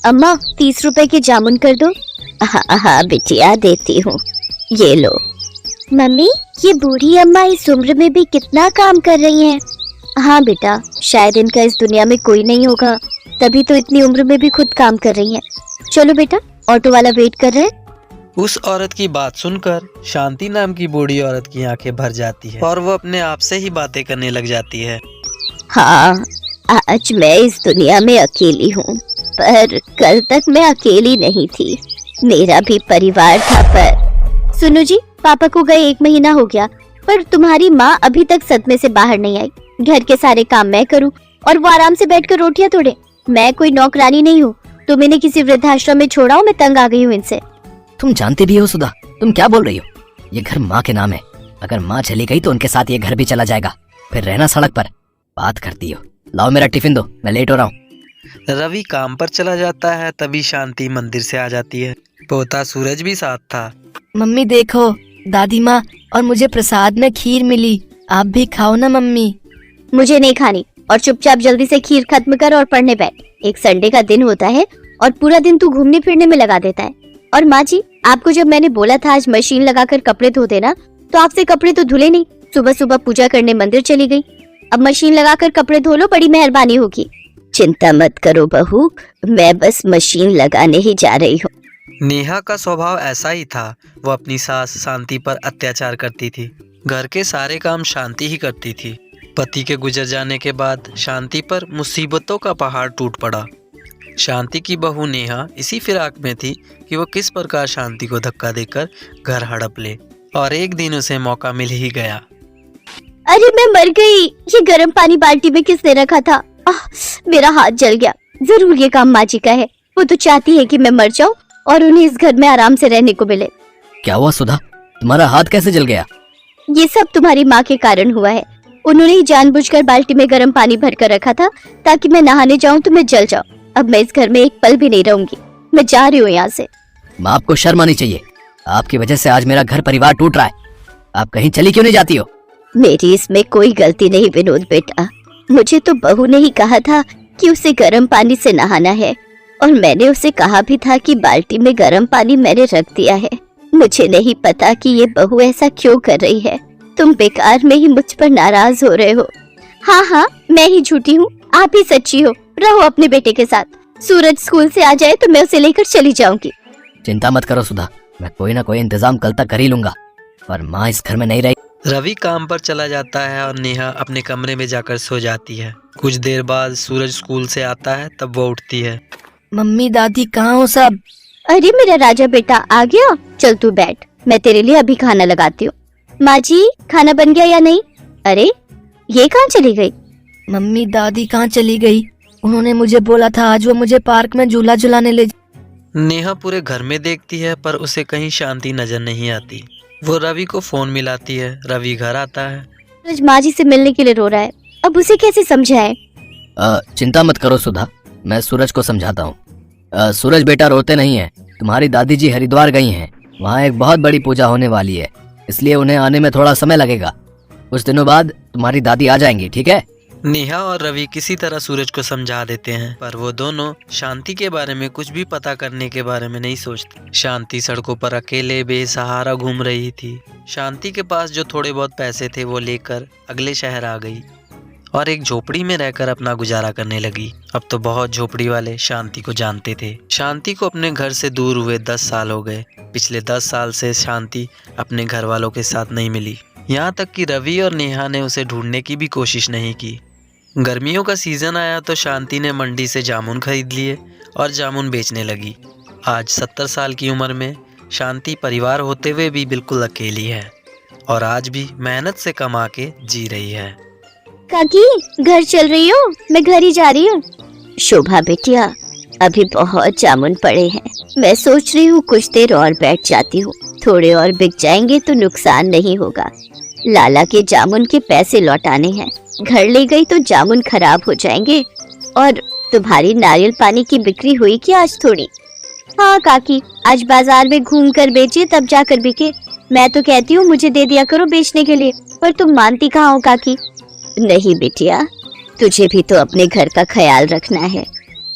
अम्मा 30 रुपए के जामुन कर दो। हाँ हाँ बिटिया देती हूँ, ये लो। मम्मी ये बूढ़ी अम्मा इस उम्र में भी कितना काम कर रही हैं। हाँ बेटा, शायद इनका इस दुनिया में कोई नहीं होगा, तभी तो इतनी उम्र में भी खुद काम कर रही हैं। चलो बेटा, ऑटो वाला वेट कर रहे हैं। उस औरत की बात सुनकर शांति नाम की बूढ़ी औरत की आंखें भर जाती है और वो अपने आप से ही बातें करने लग जाती है। हाँ, आज मैं इस दुनिया में अकेली हूँ, पर कल तक मैं अकेली नहीं थी, मेरा भी परिवार था। पर सुनो जी, पापा को गए 1 महीना हो गया, पर तुम्हारी माँ अभी तक सदमे से बाहर नहीं आई। घर के सारे काम मैं करूँ और वो आराम से बैठकर रोटियां तोड़े। मैं कोई नौकरानी नहीं हूँ, तुम इन्हें किसी वृद्धाश्रम में छोड़ाओ, मैं तंग आ गई हूँ इनसे। तुम जानते भी हो सुधा, तुम क्या बोल रही हो? ये घर माँ के नाम है, अगर माँ चली गई तो उनके साथ ये घर भी चला जाएगा, फिर रहना सड़क पर। बात करती हो। लाओ मेरा टिफिन दो, मैं लेट हो रहा हूँ। रवि काम पर चला जाता है, तभी शांति मंदिर से आ जाती है। पोता सूरज भी साथ था। मम्मी देखो, दादी माँ और मुझे प्रसाद में खीर मिली, आप भी खाओ ना मम्मी। मुझे नहीं खानी, और चुपचाप जल्दी से खीर खत्म कर और पढ़ने बैठ। एक संडे का दिन होता है और पूरा दिन तू घूमने फिरने में लगा देता है। और माँ जी, आपको जब मैंने बोला था आज मशीन लगाकर कपड़े धो देना, तो आपसे कपड़े तो धुले नहीं, सुबह सुबह पूजा करने मंदिर चली गई। अब मशीन लगाकर कपड़े धो लो, बड़ी मेहरबानी होगी। चिंता मत करो बहू, मैं बस मशीन लगाने ही जा रही हूँ। नेहा का स्वभाव ऐसा ही था, वो अपनी सास शांति पर अत्याचार करती थी। घर के सारे काम शांति ही करती थी। पति के गुजर जाने के बाद शांति पर मुसीबतों का पहाड़ टूट पड़ा। शांति की बहू नेहा इसी फिराक में थी कि वो किस प्रकार शांति को धक्का देकर घर हड़प ले, और एक दिन उसे मौका मिल ही गया। अरे मैं मर गई, ये गर्म पानी बाल्टी में किसने रखा था? मेरा हाथ जल गया। जरूर ये काम माँ जी का है, वो तो चाहती है कि मैं मर जाऊं और उन्हें इस घर में आराम से रहने को मिले। क्या हुआ सुधा, तुम्हारा हाथ कैसे जल गया? ये सब तुम्हारी माँ के कारण हुआ है। उन्होंने ही जानबूझकर बाल्टी में गर्म पानी भर कर रखा था ताकि मैं नहाने जाऊं तो मैं जल जाऊं। अब मैं इस घर में एक पल भी नहीं रहूंगी, मैं जा रही हूँ यहाँ से। माँ, आपको शर्म आनी चाहिए, आपकी वजह से आज मेरा घर परिवार टूट रहा है। आप कहीं चली क्यों नहीं जाती हो? मेरी इसमें कोई गलती नहीं विनोद बेटा, मुझे तो बहू ने ही कहा था कि उसे गर्म पानी से नहाना है, और मैंने उसे कहा भी था कि बाल्टी में गर्म पानी मैंने रख दिया है। मुझे नहीं पता कि ये बहू ऐसा क्यों कर रही है। तुम बेकार में ही मुझ पर नाराज हो रहे हो। हाँ हाँ, मैं ही झूठी हूँ, आप ही सच्ची हो। रहो अपने बेटे के साथ। सूरज स्कूल से आ जाए तो मैं उसे लेकर चली जाऊंगी। चिंता मत करो सुधा, मैं कोई ना कोई इंतजाम कल तक कर ही लूंगा, पर माँ इस घर में नहीं रही। रवि काम पर चला जाता है और नेहा अपने कमरे में जाकर सो जाती है। कुछ देर बाद सूरज स्कूल से आता है, तब वो उठती है। मम्मी दादी कहाँ हो सब? अरे मेरा राजा बेटा आ गया, चल तू बैठ, मैं तेरे लिए अभी खाना लगाती हूँ। माँ जी, खाना बन गया या नहीं? अरे ये कहाँ चली गई? मम्मी दादी कहाँ चली गई? उन्होंने मुझे बोला था आज वो मुझे पार्क में झूला झुलाने ले। नेहा पूरे घर में देखती है पर उसे कहीं शांति नजर नहीं आती। वो रवि को फोन मिलाती है। रवि घर आता है। सूरज माँ जी से मिलने के लिए रो रहा है, अब उसे कैसे समझाए? चिंता मत करो सुधा, मैं सूरज को समझाता हूँ। सूरज बेटा रोते नहीं है, तुम्हारी दादी जी हरिद्वार गई हैं, वहाँ एक बहुत बड़ी पूजा होने वाली है, इसलिए उन्हें आने में थोड़ा समय लगेगा। कुछ दिनों बाद तुम्हारी दादी आ जाएंगी, ठीक है? नेहा और रवि किसी तरह सूरज को समझा देते हैं, पर वो दोनों शांति के बारे में कुछ भी पता करने के बारे में नहीं सोचते। शांति सड़कों पर अकेले बेसहारा घूम रही थी। शांति के पास जो थोड़े बहुत पैसे थे वो लेकर अगले शहर आ गई और एक झोपड़ी में रहकर अपना गुजारा करने लगी। अब तो बहुत झोपड़ी वाले शांति को जानते थे। शांति को अपने घर से दूर हुए 10 साल हो गए। पिछले 10 साल से शांति अपने घर वालों के साथ नहीं मिली, यहाँ तक कि रवि और नेहा ने उसे ढूंढने की भी कोशिश नहीं की। गर्मियों का सीजन आया तो शांति ने मंडी से जामुन खरीद लिए और जामुन बेचने लगी। आज 70 साल की उम्र में शांति परिवार होते हुए भी बिल्कुल अकेली है और आज भी मेहनत से कमा के जी रही है। काकी, घर चल रही हो? मैं घर ही जा रही हूँ। शोभा बेटिया, अभी बहुत जामुन पड़े हैं, मैं सोच रही हूँ कुछ देर और बैठ जाती हूँ, थोड़े और बिक जाएंगे तो नुकसान नहीं होगा। लाला के जामुन के पैसे लौटाने हैं, घर ले गई तो जामुन खराब हो जाएंगे। और तुम्हारी नारियल पानी की बिक्री हुई क्या आज थोड़ी? हाँ काकी, आज बाजार में घूम कर बेचे तब जाकर बिके। मैं तो कहती हूँ मुझे दे दिया करो बेचने के लिए, पर तुम मानती कहाँ हो काकी? नहीं बिटिया, तुझे भी तो अपने घर का ख्याल रखना है।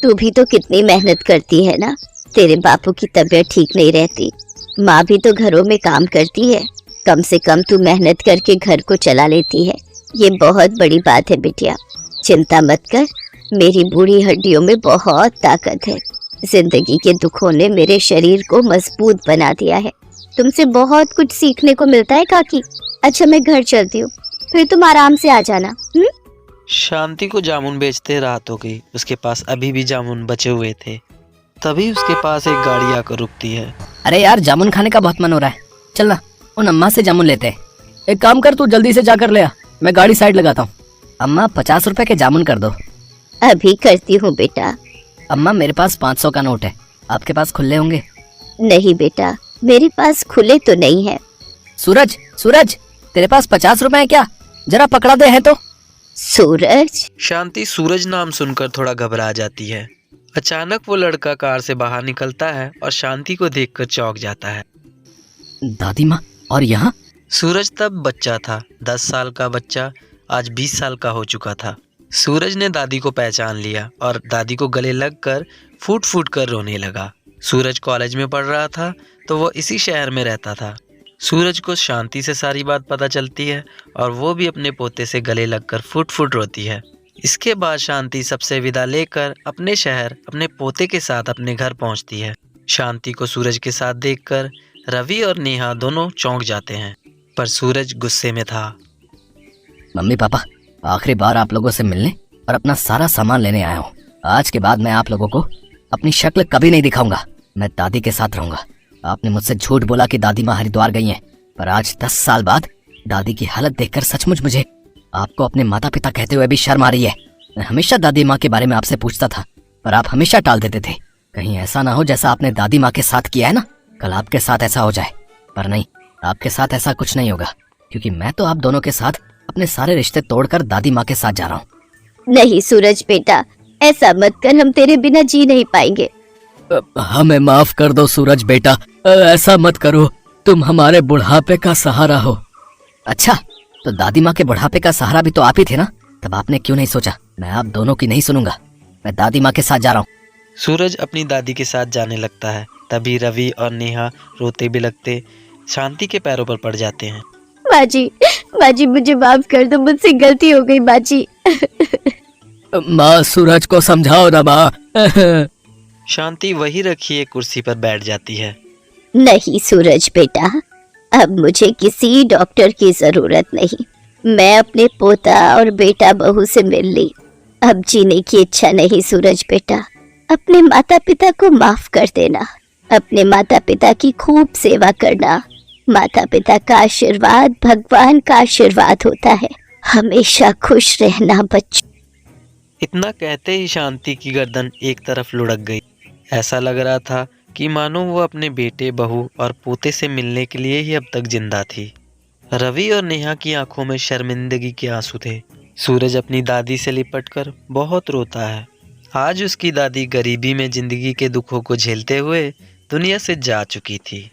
तू भी तो कितनी मेहनत करती है ना। तेरे बापू की तबीयत ठीक नहीं रहती, माँ भी तो घरों में काम करती है। कम से कम तू मेहनत करके घर को चला लेती है, ये बहुत बड़ी बात है बिटिया। चिंता मत कर, मेरी बूढ़ी हड्डियों में बहुत ताकत है। जिंदगी के दुखों ने मेरे शरीर को मजबूत बना दिया है। तुमसे बहुत कुछ सीखने को मिलता है काकी। अच्छा मैं घर चलती हूँ, फिर तुम आराम से आ जाना। शांति को जामुन बेचते रात हो गई। उसके पास अभी भी जामुन बचे हुए थे। तभी उसके पास एक गाड़ी आकर रुकती है। अरे यार, जामुन खाने का बहुत मन हो रहा है, चल ना उन अम्मा से जामुन लेते हैं। एक काम कर, तू जल्दी से जाकर ले आ, मैं गाड़ी साइड लगाता हूँ। अम्मा 50 रुपए के जामुन कर दो। अभी करती हूँ बेटा। अम्मा मेरे पास 500 का नोट है, आपके पास खुले होंगे? नहीं बेटा, मेरे पास खुले तो नहीं है। सूरज, सूरज तेरे पास 50 रुपए है क्या? जरा पकड़ा दे है तो। सूरज? शांति सूरज नाम सुनकर थोड़ा घबरा जाती है। अचानक वो लड़का कार से बाहर निकलता है और शांति को देखकर चौंक जाता है। दादी माँ, और यहाँ? सूरज तब बच्चा था, 10 साल का बच्चा आज 20 साल का हो चुका था। सूरज ने दादी को पहचान लिया और दादी को गले लगकर फूट फूट कर रोने लगा। सूरज कॉलेज में पढ़ रहा था तो वो इसी शहर में रहता था। सूरज को शांति से सारी बात पता चलती है और वो भी अपने पोते से गले लगकर फुट फुट रोती है। इसके बाद शांति सबसे विदा लेकर अपने शहर अपने पोते के साथ अपने घर पहुंचती है। शांति को सूरज के साथ देखकर रवि और नेहा दोनों चौंक जाते हैं, पर सूरज गुस्से में था। मम्मी पापा, आखिरी बार आप लोगों से मिलने और अपना सारा सामान लेने आया हूँ। आज के बाद मैं आप लोगों को अपनी शक्ल कभी नहीं दिखाऊंगा। मैं दादी के साथ रहूंगा। आपने मुझसे झूठ बोला कि दादी माँ हरिद्वार गई हैं, पर आज 10 साल बाद दादी की हालत देखकर सचमुच मुझे आपको अपने माता पिता कहते हुए भी शर्म आ रही है। मैं हमेशा दादी माँ के बारे में आपसे पूछता था, पर आप हमेशा टाल देते थे। कहीं ऐसा ना हो जैसा आपने दादी माँ के साथ किया है ना, कल आपके साथ ऐसा हो जाए। पर नहीं, आपके साथ ऐसा कुछ नहीं होगा, क्योंकि मैं तो आप दोनों के साथ अपने सारे रिश्ते तोड़कर दादी माँ के साथ जा रहा हूँ। नहीं सूरज बेटा, ऐसा मत कर, हम तेरे बिना जी नहीं पाएंगे। हमें माफ कर दो सूरज बेटा, ऐसा मत करो, तुम हमारे बुढ़ापे का सहारा हो। अच्छा, तो दादी माँ के बुढ़ापे का सहारा भी तो आप ही थे ना, तब आपने क्यों नहीं सोचा मैं आप दोनों की नहीं सुनूंगा, मैं दादी माँ के साथ जा रहा हूँ। सूरज अपनी दादी के साथ जाने लगता है। तभी रवि और नेहा रोते बिलखते शांति के पैरों पर पड़ जाते हैं। माँ जी मुझे माफ कर दो, मुझसे गलती हो गई माँ जी। माँ, सूरज को समझाओ ना माँ। शांति वही रखी एक कुर्सी पर बैठ जाती है। नहीं सूरज बेटा, अब मुझे किसी डॉक्टर की जरूरत नहीं। मैं अपने पोता और बेटा बहू से मिल ली, अब जीने की इच्छा नहीं। सूरज बेटा, अपने माता पिता को माफ कर देना, अपने माता पिता की खूब सेवा करना। माता पिता का आशीर्वाद भगवान का आशीर्वाद होता है। हमेशा खुश रहना बच्चों। इतना कहते ही शांति की गर्दन एक तरफ लुढ़क गई। ऐसा लग रहा था कि मानो वो अपने बेटे, बहू और पोते से मिलने के लिए ही अब तक जिंदा थी। रवि और नेहा की आंखों में शर्मिंदगी के आंसू थे। सूरज अपनी दादी से लिपटकर बहुत रोता है। आज उसकी दादी गरीबी में जिंदगी के दुखों को झेलते हुए दुनिया से जा चुकी थी।